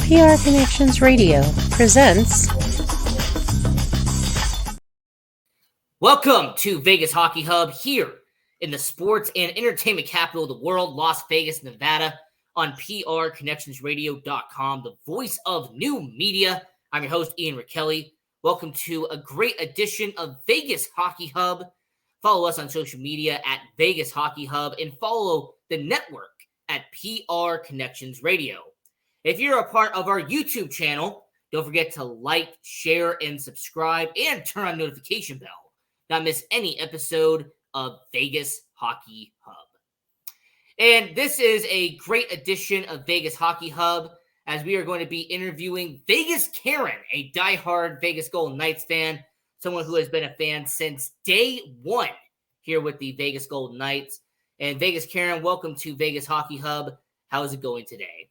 PR Connections Radio presents. Welcome to Vegas Hockey Hub here in the sports and entertainment capital of the world, Las Vegas, Nevada, on prconnectionsradio.com, the voice of new media. I'm your host, Ian Rachiele. Welcome to a great edition of Vegas Hockey Hub. Follow us on social media at Vegas Hockey Hub and follow the network at PR Connections Radio. If you're a part of our YouTube channel, don't forget to like, share, and subscribe, and turn on notification bell. Not miss any episode of Vegas Hockey Hub. And this is a great edition of Vegas Hockey Hub, as we are going to be interviewing Vegas Karen, a diehard Vegas Golden Knights fan, someone who has been a fan since day one here with the Vegas Golden Knights. And Vegas Karen, welcome to Vegas Hockey Hub. How is it going today?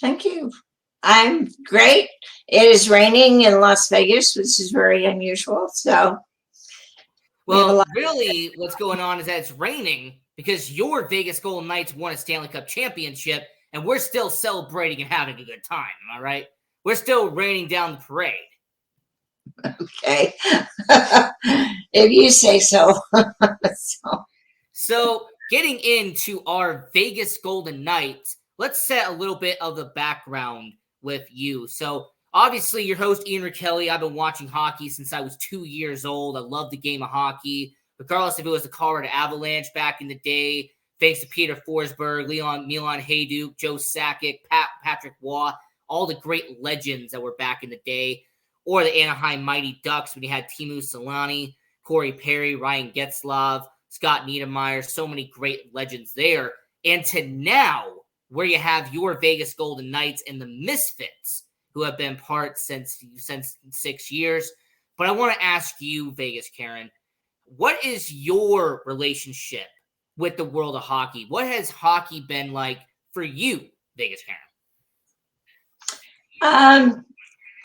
Thank you. I'm great. It is raining in Las Vegas, which is very unusual. So, well, really, what's going on is that it's raining because your Vegas Golden Knights won a Stanley Cup championship, and we're still celebrating and having a good time. Am I right? We're still raining down the parade. Okay. If you say so. So, getting into our Vegas Golden Knights, let's set a little bit of the background with you. So, obviously, your host, Ian Rachiele. I've been watching hockey since I was 2 years old. I love the game of hockey, regardless if it was the Colorado Avalanche back in the day, thanks to Peter Forsberg, Milan Hajduk, Joe Sakic, Patrick Waugh, all the great legends that were back in the day, or the Anaheim Mighty Ducks when you had Teemu Selanne, Corey Perry, Ryan Getzlaf, Scott Niedermayer, so many great legends there. And to now, where you have your Vegas Golden Knights and the Misfits, who have been part since 6 years. But I want to ask you, Vegas Karen, what is your relationship with the world of hockey? What has hockey been like for you, Vegas Karen?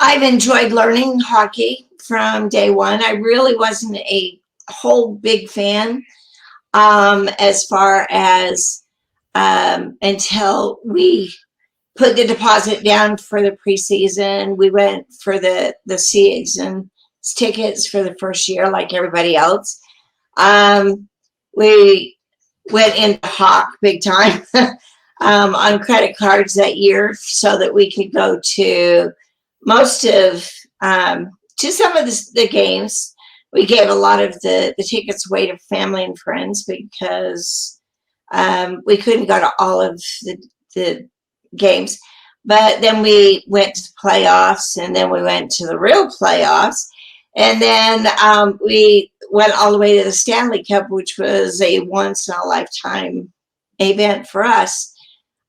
I've enjoyed learning hockey from day one. I really wasn't a whole big fan as far as until we put the deposit down for the preseason. We went for the season tickets for the first year, like everybody else. We went into Hawk big time on credit cards that year so that we could go to most of, to some of the games. We gave a lot of the tickets away to family and friends because we couldn't go to all of the games. But then we went to the playoffs, and then we went to the real playoffs. And then we went all the way to the Stanley Cup, which was a once-in-a-lifetime event for us,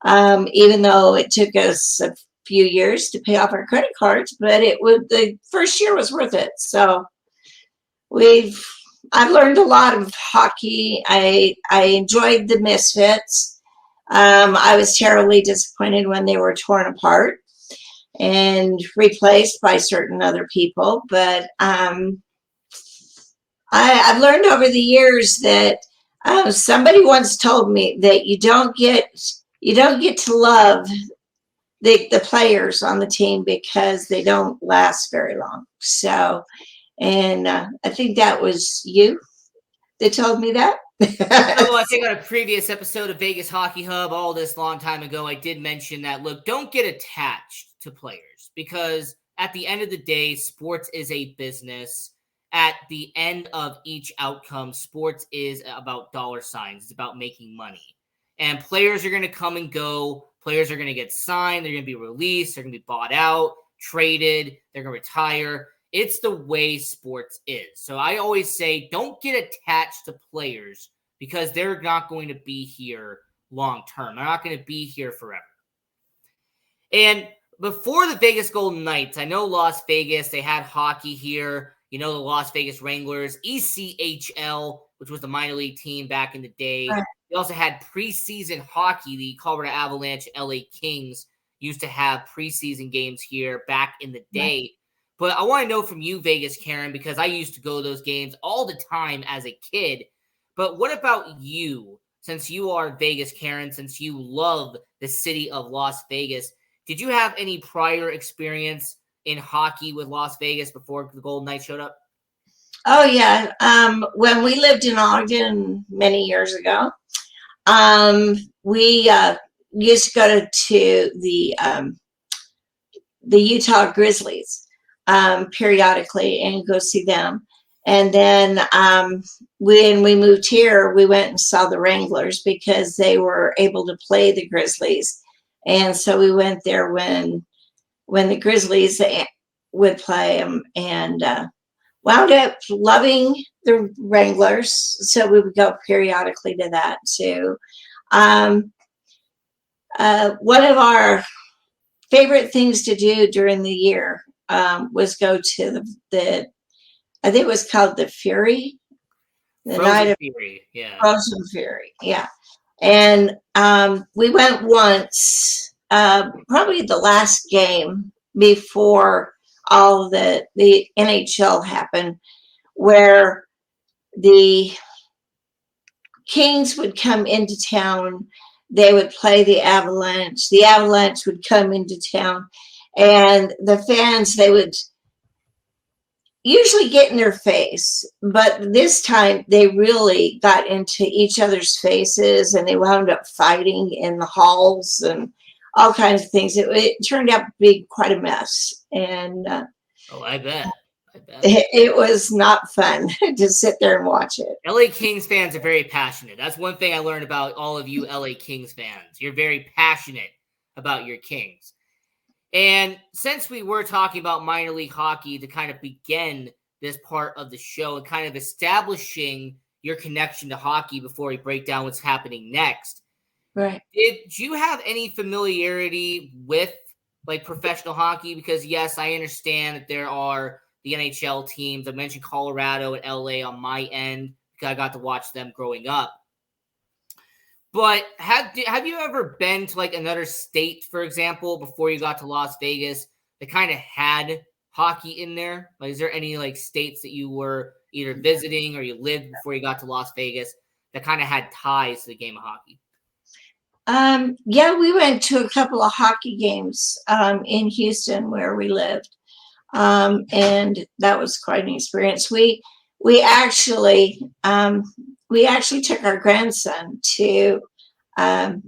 even though it took us a few years to pay off our credit cards. But the first year was worth it. So I've learned a lot of hockey. I enjoyed the Misfits. I was terribly disappointed when they were torn apart and replaced by certain other people. But I've learned over the years that somebody once told me that you don't get to love the players on the team because they don't last very long. So. And I think that was you that told me that. Oh, I think on a previous episode of Vegas Hockey Hub, all this long time ago, I did mention that, look, don't get attached to players because at the end of the day, sports is a business. At the end of each outcome, sports is about dollar signs. It's about making money. And players are going to come and go. Players are going to get signed. They're going to be released. They're going to be bought out, traded. They're going to retire. It's the way sports is. So I always say, don't get attached to players because they're not going to be here long term. They're not going to be here forever. And before the Vegas Golden Knights, I know Las Vegas, they had hockey here. You know, the Las Vegas Wranglers, ECHL, which was the minor league team back in the day. Right. They also had preseason hockey. The Colorado Avalanche, LA Kings used to have preseason games here back in the day. Right. But I want to know from you, Vegas Karen, because I used to go to those games all the time as a kid. But what about you? Since you are Vegas Karen, since you love the city of Las Vegas, did you have any prior experience in hockey with Las Vegas before the Golden Knights showed up? Oh yeah. When we lived in Ogden many years ago, we used to go to the Utah Grizzlies periodically and go see them. And then when we moved here, we went and saw the Wranglers because they were able to play the Grizzlies. And so we went there when the Grizzlies would play them, and wound up loving the Wranglers. So we would go periodically to that too. One of our favorite things to do during the year was go to the I think it was called the Fury, the Frozen night of Fury, yeah. Frozen Fury, yeah. And we went once, probably the last game before all the NHL happened, where the Kings would come into town. They would play the Avalanche. The Avalanche would come into town, and the fans, they would usually get in their face, but this time they really got into each other's faces, and they wound up fighting in the halls and all kinds of things. It turned out to be quite a mess, and Oh, I bet. it was not fun to sit there and watch it. LA Kings fans are very passionate. That's one thing I learned about all of you LA Kings fans. You're very passionate about your Kings. And since we were talking about minor league hockey to kind of begin this part of the show and kind of establishing your connection to hockey before we break down what's happening next, Right. did you have any familiarity with like professional hockey? Because yes, I understand that there are the NHL teams. I mentioned Colorado and LA on my end because I got to watch them growing up. But have you ever been to like another state, for example, before you got to Las Vegas that kind of had hockey in there? Like, is there any like states that you were either visiting or you lived before you got to Las Vegas that kind of had ties to the game of hockey? Yeah, we went to a couple of hockey games in Houston where we lived, and that was quite an experience. We actually took our grandson to a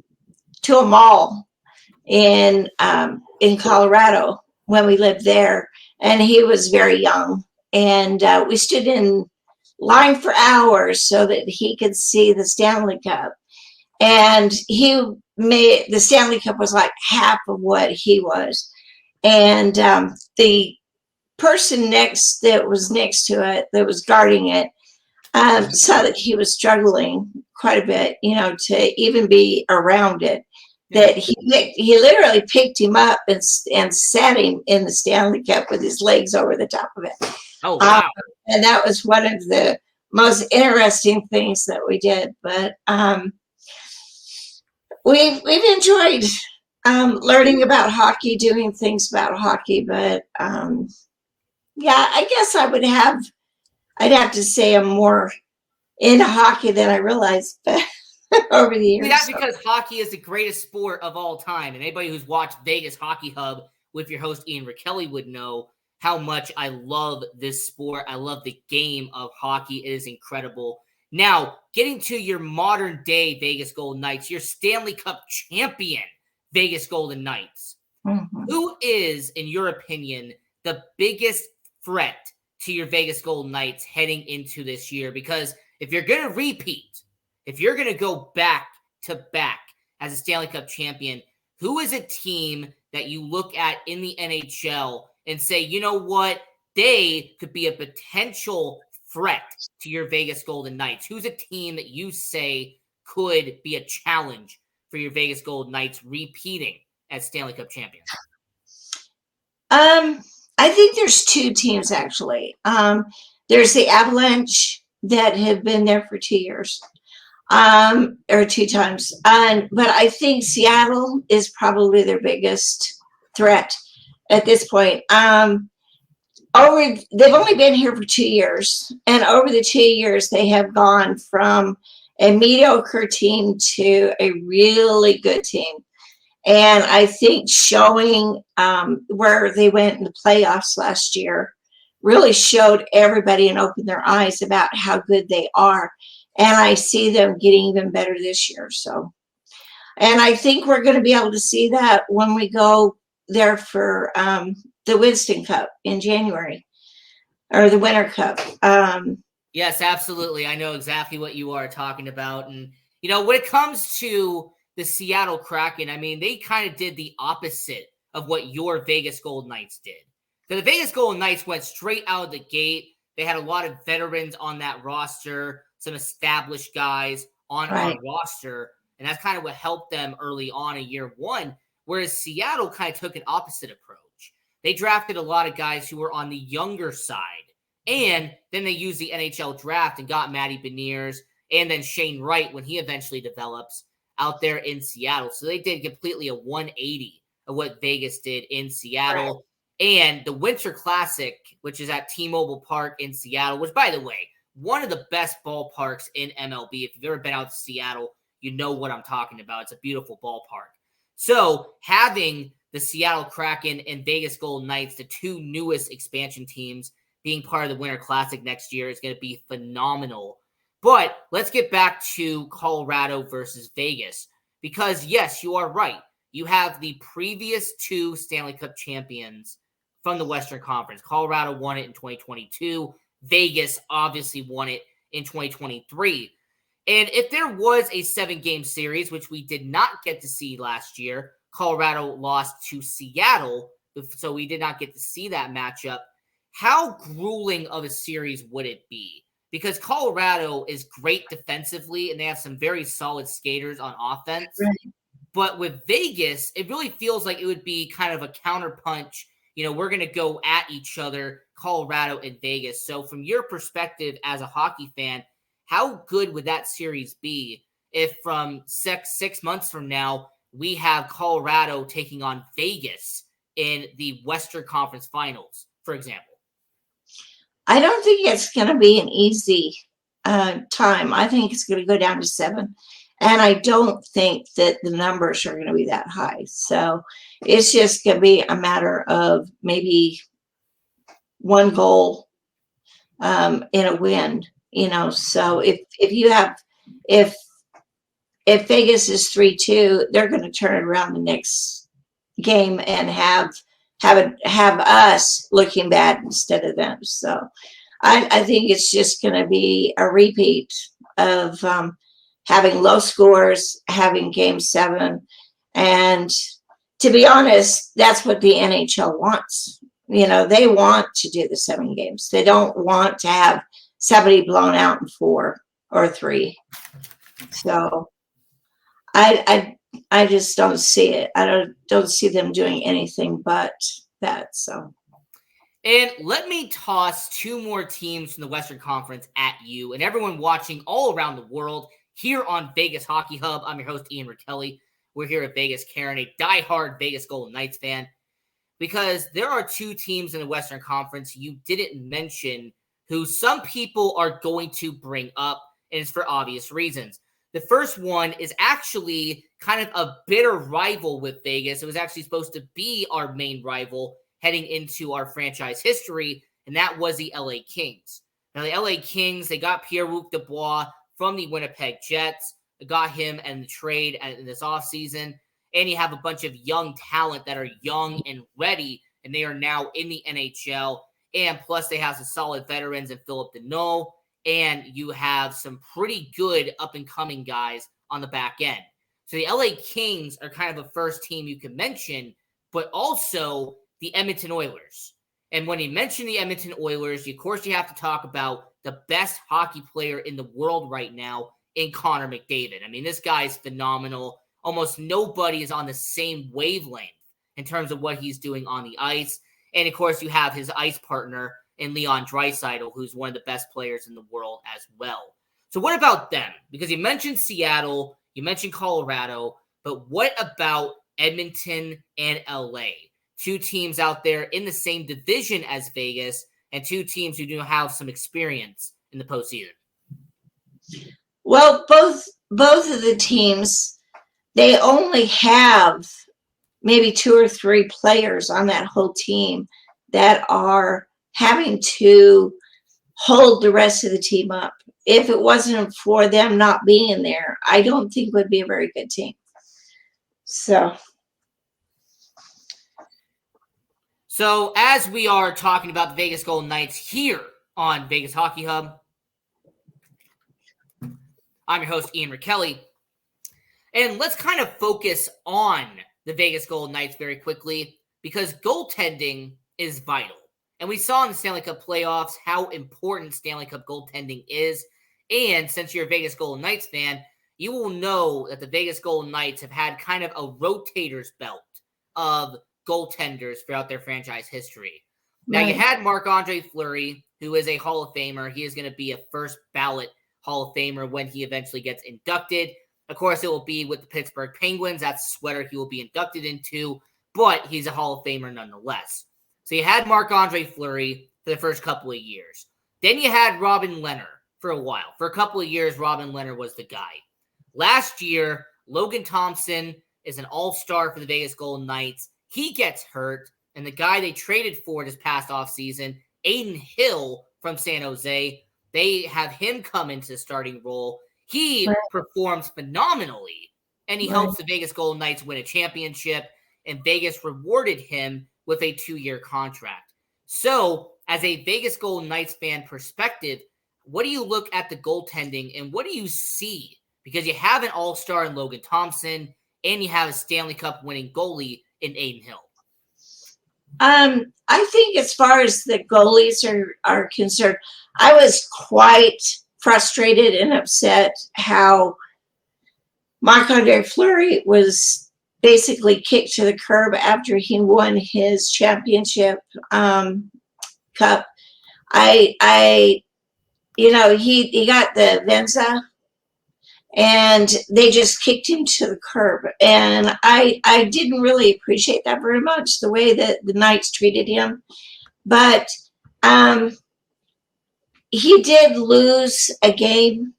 mall in Colorado when we lived there, and he was very young, and we stood in line for hours so that he could see the Stanley Cup. And the Stanley Cup was like half of what he was. And the person that was next to it, that was guarding it, saw that he was struggling quite a bit, to even be around it. That he literally picked him up and sat him in the Stanley Cup with his legs over the top of it. Oh, wow. And that was one of the most interesting things that we did. But we've enjoyed learning about hockey, doing things about hockey. But yeah, I guess I'd have to say I'm more into hockey than I realized over the years. That's because hockey is the greatest sport of all time. And anybody who's watched Vegas Hockey Hub with your host Ian Rachiele would know how much I love this sport. I love the game of hockey. It is incredible. Now, getting to your modern day Vegas Golden Knights, your Stanley Cup champion Vegas Golden Knights. Mm-hmm. Who is, in your opinion, the biggest threat to your Vegas Golden Knights heading into this year? Because if you're going to repeat, if you're going to go back to back as a Stanley Cup champion, who is a team that you look at in the NHL and say, you know what, they could be a potential threat to your Vegas Golden Knights? Who's a team that you say could be a challenge for your Vegas Golden Knights repeating as Stanley Cup champions? I think there's two teams, actually. There's the Avalanche that have been there for 2 years, or 2 times. But I think Seattle is probably their biggest threat at this point. They've only been here for 2 years, and over the 2 years, they have gone from a mediocre team to a really good team. And I think showing where they went in the playoffs last year really showed everybody and opened their eyes about how good they are. And I see them getting even better this year. So, and I think we're going to be able to see that when we go there for the Winston Cup in January, or the Winter Cup. Yes, absolutely. I know exactly what you are talking about. And, you know, when it comes to the Seattle Kraken, I mean, they kind of did the opposite of what your Vegas Golden Knights did. So the Vegas Golden Knights went straight out of the gate. They had a lot of veterans on that roster, some established guys on our roster. And that's kind of what helped them early on in year one. Whereas Seattle kind of took an opposite approach. They drafted a lot of guys who were on the younger side. And then they used the NHL draft and got Matty Beniers and then Shane Wright when he eventually develops out there in Seattle. So they did completely a 180 of what Vegas did in Seattle. Right. And the Winter Classic, which is at T-Mobile Park in Seattle, which, by the way, one of the best ballparks in MLB. If you've ever been out to Seattle, you know what I'm talking about. It's a beautiful ballpark. So having the Seattle Kraken and Vegas Golden Knights, the two newest expansion teams, being part of the Winter Classic next year is going to be phenomenal. But let's get back to Colorado versus Vegas. Because, yes, you are right. You have the previous two Stanley Cup champions from the Western Conference. Colorado won it in 2022. Vegas obviously won it in 2023. And if there was a 7-game series, which we did not get to see last year, Colorado lost to Seattle, so we did not get to see that matchup. How grueling of a series would it be? Because Colorado is great defensively, and they have some very solid skaters on offense. Right. But with Vegas, it really feels like it would be kind of a counterpunch. You know, we're going to go at each other, Colorado and Vegas. So from your perspective as a hockey fan, how good would that series be if from 6 months from now, we have Colorado taking on Vegas in the Western Conference Finals, for example? I don't think it's going to be an easy time. I think it's going to go down to 7. And I don't think that the numbers are going to be that high. So it's just going to be a matter of maybe one goal in a win, you know. So if Vegas is 3-2, they're going to turn it around the next game and have us looking bad instead of them. So I think it's just going to be a repeat of having low scores, having game 7. And to be honest, that's what the NHL wants. You know, they want to do the 7 games. They don't want to have somebody blown out in 4 or 3. So I just don't see it. I don't see them doing anything but that. So, and let me toss 2 more teams from the Western Conference at you and everyone watching all around the world here on Vegas Hockey Hub. I'm your host, Ian Rachiele. We're here at Vegas Karen, a diehard Vegas Golden Knights fan, because there are 2 teams in the Western Conference you didn't mention who some people are going to bring up, and it's for obvious reasons. The first one is actually kind of a bitter rival with Vegas. It was actually supposed to be our main rival heading into our franchise history, and that was the LA Kings. Now, the LA Kings, they got Pierre-Luc Dubois from the Winnipeg Jets. They got him in the trade in this offseason, and you have a bunch of young talent that are young and ready, and they are now in the NHL. And plus, they have some solid veterans in Philip Deneau, and you have some pretty good up-and-coming guys on the back end. So the LA Kings are kind of a first team you can mention, but also the Edmonton Oilers. And when you mention the Edmonton Oilers, of course, you have to talk about the best hockey player in the world right now in Connor McDavid. I mean, this guy is phenomenal. Almost nobody is on the same wavelength in terms of what he's doing on the ice. And, of course, you have his ice partner in Leon Draisaitl, who's one of the best players in the world as well. So what about them? Because you mentioned Seattle, you mentioned Colorado, but what about Edmonton and LA? 2 teams out there in the same division as Vegas, and 2 teams who do have some experience in the postseason. Well, both of the teams, they only have maybe 2 or 3 players on that whole team that are having to hold the rest of the team up. If it wasn't for them not being there, I don't think it would be a very good team. So as we are talking about the Vegas Golden Knights here on Vegas Hockey Hub, I'm your host, Ian Rachiele. And let's kind of focus on the Vegas Golden Knights very quickly, because goaltending is vital. And we saw in the Stanley Cup playoffs how important Stanley Cup goaltending is. And since you're a Vegas Golden Knights fan, you will know that the Vegas Golden Knights have had kind of a rotator's belt of goaltenders throughout their franchise history. Now, you had Marc-Andre Fleury, who is a Hall of Famer. He is going to be a first ballot Hall of Famer when he eventually gets inducted. Of course, it will be with the Pittsburgh Penguins. That's the sweater he will be inducted into, but he's a Hall of Famer nonetheless. So you had Marc-Andre Fleury for the first couple of years. Then you had Robin Lehner for a while. For a couple of years, Robin Lehner was the guy. Last year, Logan Thompson is an all-star for the Vegas Golden Knights. He gets hurt, and the guy they traded for this past offseason, Adin Hill from San Jose, they have him come into the starting role. He performs phenomenally, and he helps the Vegas Golden Knights win a championship, and Vegas rewarded him with a 2-year contract. So, as a Vegas Golden Knights fan perspective, what do you look at the goaltending, and what do you see? Because you have an all-star in Logan Thompson, and you have a Stanley Cup winning goalie in Adin Hill. I think as far as the goalies are concerned, I was quite frustrated and upset how Marc-Andre Fleury was basically kicked to the curb after he won his championship cup. He got the Venza, and they just kicked him to the curb. And I didn't really appreciate that very much, the way that the Knights treated him. But he did lose a game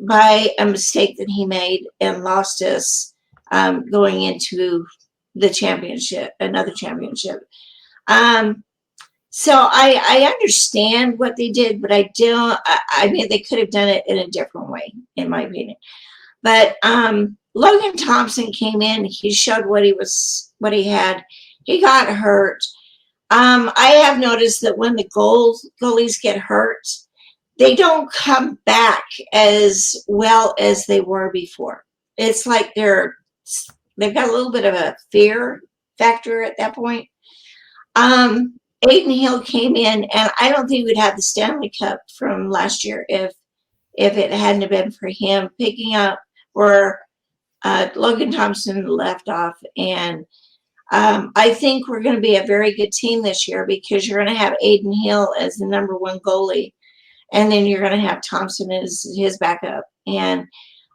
by a mistake that he made and lost us going into the championship, another championship. So I understand what they did, but I mean, they could have done it in a different way, in my opinion. But Logan Thompson came in. He showed what he had. He got hurt. I have noticed that when the goalies get hurt, they don't come back as well as they were before. It's like they've got a little bit of a fear factor at that point. Adin Hill came in, and I don't think we'd have the Stanley Cup from last year if it hadn't been for him picking up where Logan Thompson left off. And I think we're going to be a very good team this year, because you're going to have Adin Hill as the number 1 goalie, and then you're going to have Thompson as his backup. And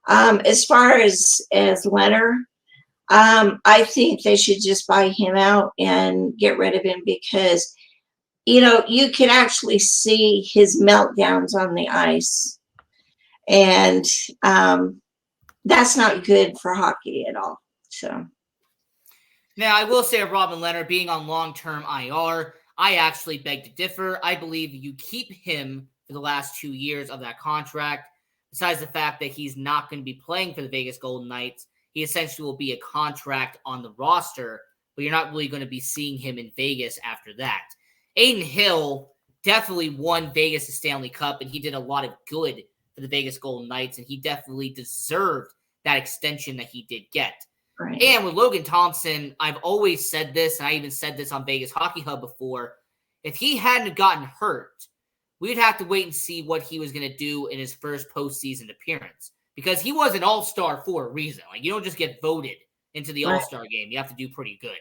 as far as Lehner, I think they should just buy him out and get rid of him, because, you can actually see his meltdowns on the ice. And that's not good for hockey at all. So. Now, I will say of Robin Lehner being on long-term IR, I actually beg to differ. I believe you keep him for the last 2 years of that contract. Besides the fact that he's not going to be playing for the Vegas Golden Knights, he essentially will be a contract on the roster, but you're not really going to be seeing him in Vegas after that. Adin Hill definitely won Vegas the Stanley Cup, and he did a lot of good for the Vegas Golden Knights, and he definitely deserved that extension that he did get. Right. And with Logan Thompson, I've always said this, and I even said this on Vegas Hockey Hub before, if he hadn't gotten hurt, we'd have to wait and see what he was going to do in his first postseason appearance, because he was an all-star for a reason. Like, you don't just get voted into the all-star game. You have to do pretty good.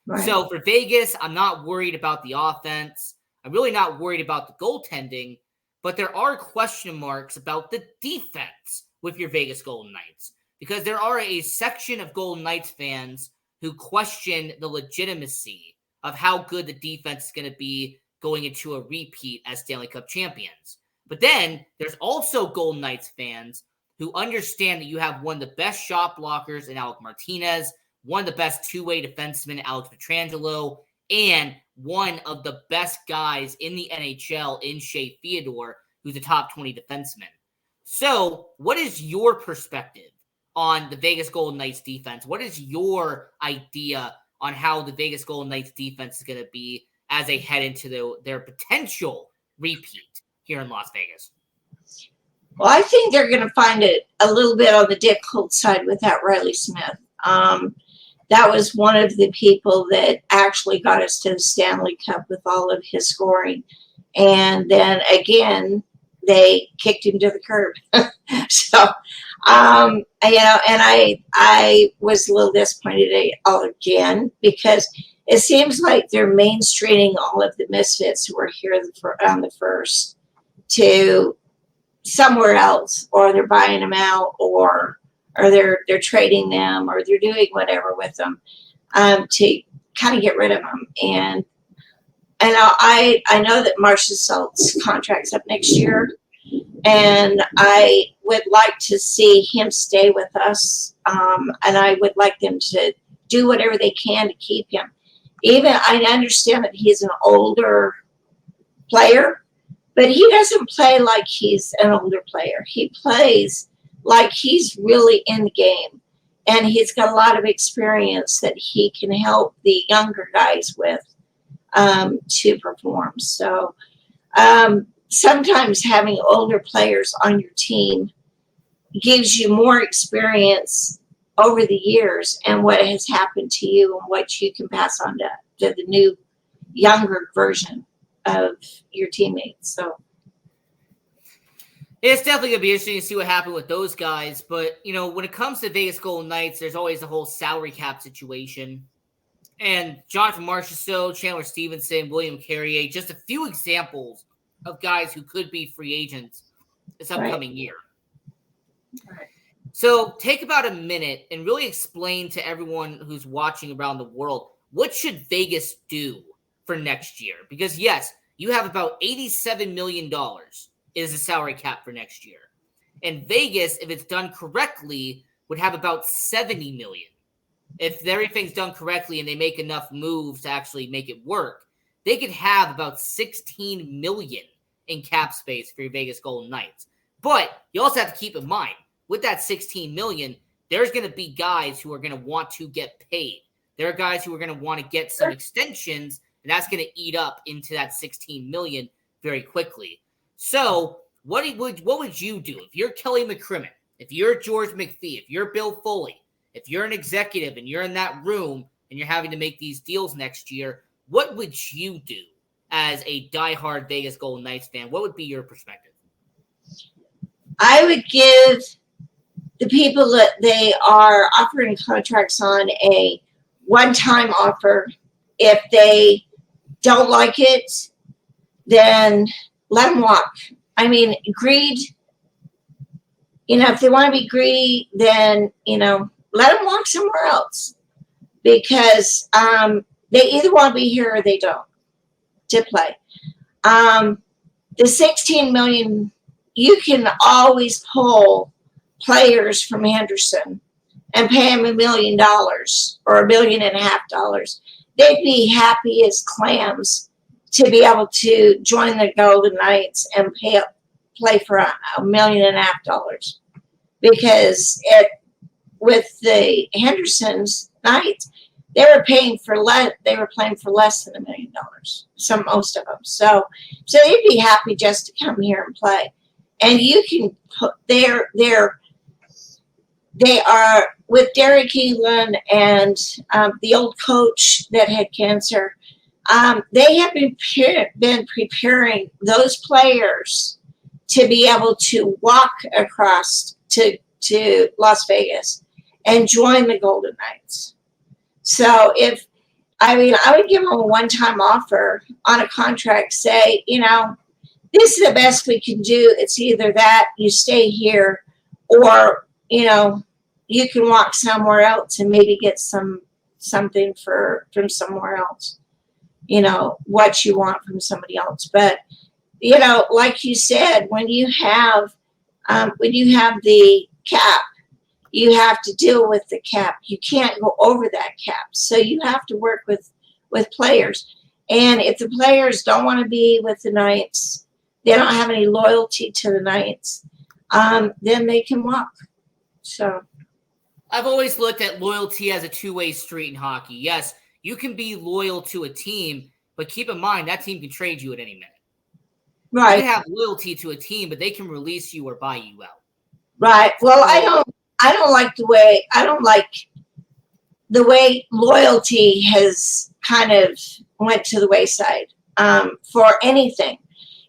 Right. So for Vegas, I'm not worried about the offense. I'm really not worried about the goaltending, but there are question marks about the defense with your Vegas Golden Knights, because there are a section of Golden Knights fans who question the legitimacy of how good the defense is going to be going into a repeat as Stanley Cup champions. But then there's also Golden Knights fans who understand that you have one of the best shot blockers in Alec Martinez, one of the best two-way defensemen, Alex Pietrangelo, and one of the best guys in the NHL in Shea Theodore, who's a top 20 defenseman. So what is your perspective on the Vegas Golden Knights defense? What is your idea on how the Vegas Golden Knights defense is going to be as they head into their potential repeat here in Las Vegas? Well, I think they're going to find it a little bit on the difficult side without Riley Smith. That was one of the people that actually got us to the Stanley Cup with all of his scoring. And then again, they kicked him to the curb. So, and I was a little disappointed all again, because it seems like they're mainstreaming all of the misfits who were here on the first to somewhere else, or they're buying them out, or they're trading them, or they're doing whatever with them to kind of get rid of them. And I know that Marcia Salt's contract's up next year, and I would like to see him stay with us, and I would like them to do whatever they can to keep him. Even I understand that he's an older player, but he doesn't play like he's an older player. He plays like he's really in the game, and he's got a lot of experience that he can help the younger guys with to perform. So sometimes having older players on your team gives you more experience over the years and what has happened to you and what you can pass on to the new younger version of your teammates. So it's definitely going to be interesting to see what happened with those guys. But, when it comes to Vegas Golden Knights, there's always the whole salary cap situation. And Jonathan Marchessault, Chandler Stevenson, William Carrier, just a few examples of guys who could be free agents this upcoming year. Right. So take about a minute and really explain to everyone who's watching around the world, what should Vegas do for next year? Because, yes, you have about $87 million is the salary cap for next year. And Vegas, if it's done correctly, would have about $70 million. If everything's done correctly and they make enough moves to actually make it work, they could have about $16 million in cap space for your Vegas Golden Knights. But you also have to keep in mind, with that $16 million, there's going to be guys who are going to want to get paid. There are guys who are going to want to get some extensions, and that's going to eat up into that $16 million very quickly. So what would you do if you're Kelly McCrimmon, if you're George McPhee, if you're Bill Foley, if you're an executive and you're in that room and you're having to make these deals next year? What would you do as a diehard Vegas Golden Knights fan? What would be your perspective? I would give the people that they are offering contracts on a one-time offer. If they don't like it, then let them walk. I mean, greed, if they want to be greedy, then, let them walk somewhere else, because they either want to be here or they don't to play. The $16 million, you can always pull players from Henderson and pay them $1 million or $1.5 million. They'd be happy as clams to be able to join the Golden Knights and play for $1.5 million, because with the Henderson's Knights, they were playing for less than $1 million. Most of them. So they'd be happy just to come here and play. And you can put they are with Derek England and the old coach that had cancer. They have been preparing those players to be able to walk across to Las Vegas and join the Golden Knights. So I would give them a one-time offer on a contract, say, this is the best we can do. It's either that you stay here, or, you can walk somewhere else and maybe get something from somewhere else, what you want from somebody else. But, like you said, when you have the cap, you have to deal with the cap. You can't go over that cap. So you have to work with players. And if the players don't want to be with the Knights, they don't have any loyalty to the Knights, then they can walk. So I've always looked at loyalty as a two-way street in hockey. Yes, you can be loyal to a team, but keep in mind that team can trade you at any minute. right. You can have loyalty to a team, but they can release you or buy you out. Right. Well, I don't like the way loyalty has kind of went to the wayside for anything.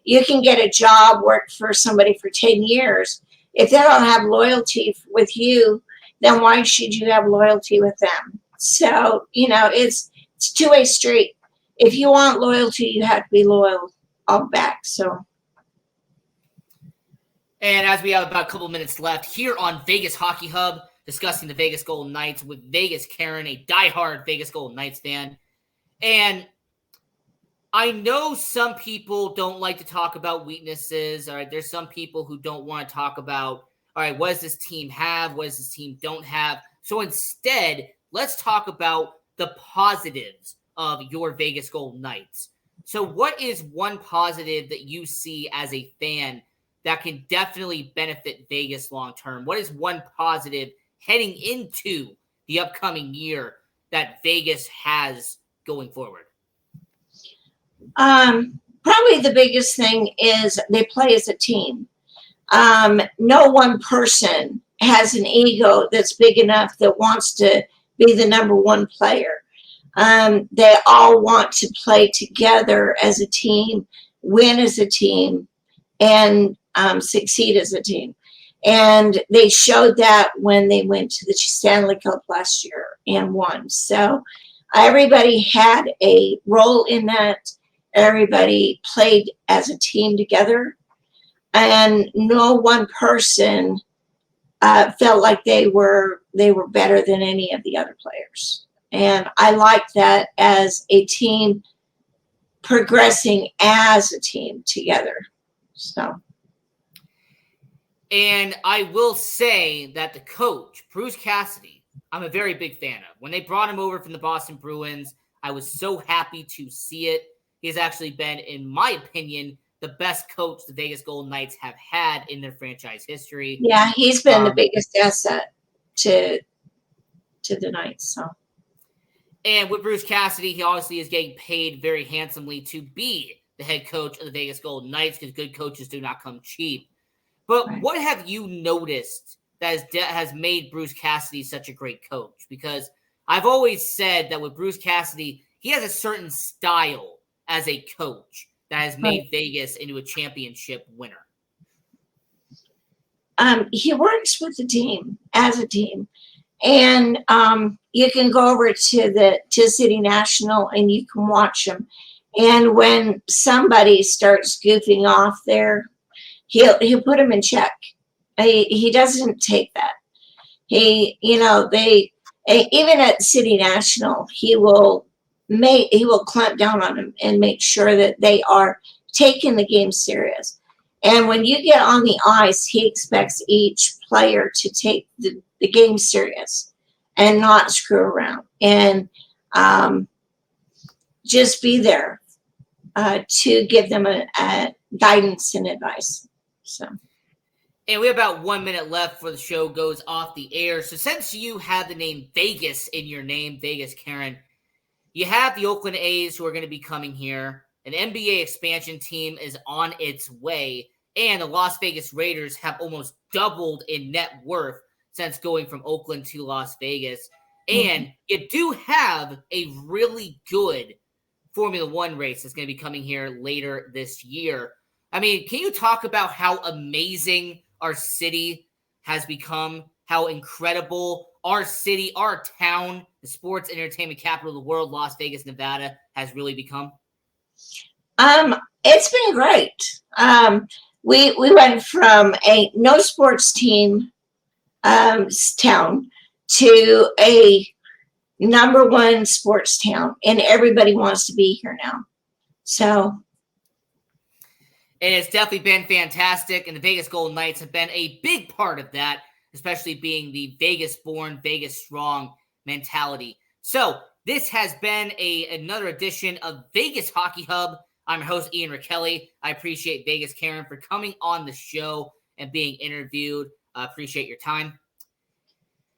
You can get a job, work for somebody for 10 years. If they don't have loyalty with you, then why should you have loyalty with them? So, it's a two-way street. If you want loyalty, you have to be loyal all back. So. And as we have about a couple minutes left here on Vegas Hockey Hub, discussing the Vegas Golden Knights with Vegas Karen, a diehard Vegas Golden Knights fan. And I know some people don't like to talk about weaknesses. All right, there's some people who don't want to talk about, all right, what does this team have? What does this team don't have? So instead, let's talk about the positives of your Vegas Golden Knights. So what is one positive that you see as a fan that can definitely benefit Vegas long-term? What is one positive heading into the upcoming year that Vegas has going forward? Probably the biggest thing is they play as a team. No one person has an ego that's big enough that wants to be the number one player. They all want to play together as a team, win as a team, and succeed as a team. And they showed that when they went to the Stanley Cup last year and won. So everybody had a role in that. Everybody played as a team together. And no one person felt like they were better than any of the other players. And I like that as a team progressing as a team together. So. And I will say that the coach, Bruce Cassidy, I'm a very big fan of. When they brought him over from the Boston Bruins, I was so happy to see it. He's actually been, in my opinion, the best coach the Vegas Golden Knights have had in their franchise history. Yeah, he's been the biggest asset to the Knights. So. And with Bruce Cassidy, he obviously is getting paid very handsomely to be the head coach of the Vegas Golden Knights because good coaches do not come cheap. But right. What have you noticed that has made Bruce Cassidy such a great coach? Because I've always said that with Bruce Cassidy, he has a certain style as a coach that has made Vegas into a championship winner. He works with the team as a team. And you can go over to City National and you can watch him. And when somebody starts goofing off there, he'll put him in check. He doesn't take that. Even at City National, he will clamp down on them and make sure that they are taking the game serious. And when you get on the ice, he expects each player to take the game serious and not screw around and just be there to give them a guidance and advice. So. And we have about 1 minute left before the show goes off the air. So since you have the name Vegas in your name, Vegas Karen, you have the Oakland A's who are going to be coming here. An NBA expansion team is on its way. And the Las Vegas Raiders have almost doubled in net worth since going from Oakland to Las Vegas. And you do have a really good Formula One race that's going to be coming here later this year. I mean, can you talk about how amazing our city has become, how incredible our city, our town, the sports entertainment capital of the world, Las Vegas, Nevada, has really become? It's been great. We went from a no sports team town to a number one sports town, and everybody wants to be here now. So. And it's definitely been fantastic, and the Vegas Golden Knights have been a big part of that, especially being the Vegas-born, Vegas-strong mentality. So this has been another edition of Vegas Hockey Hub. I'm your host, Ian Rachiele. I appreciate Vegas Karen for coming on the show and being interviewed. I appreciate your time.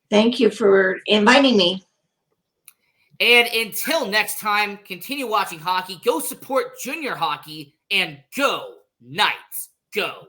Thank you for inviting me. And until next time, continue watching hockey, go support junior hockey, and go Knights, go.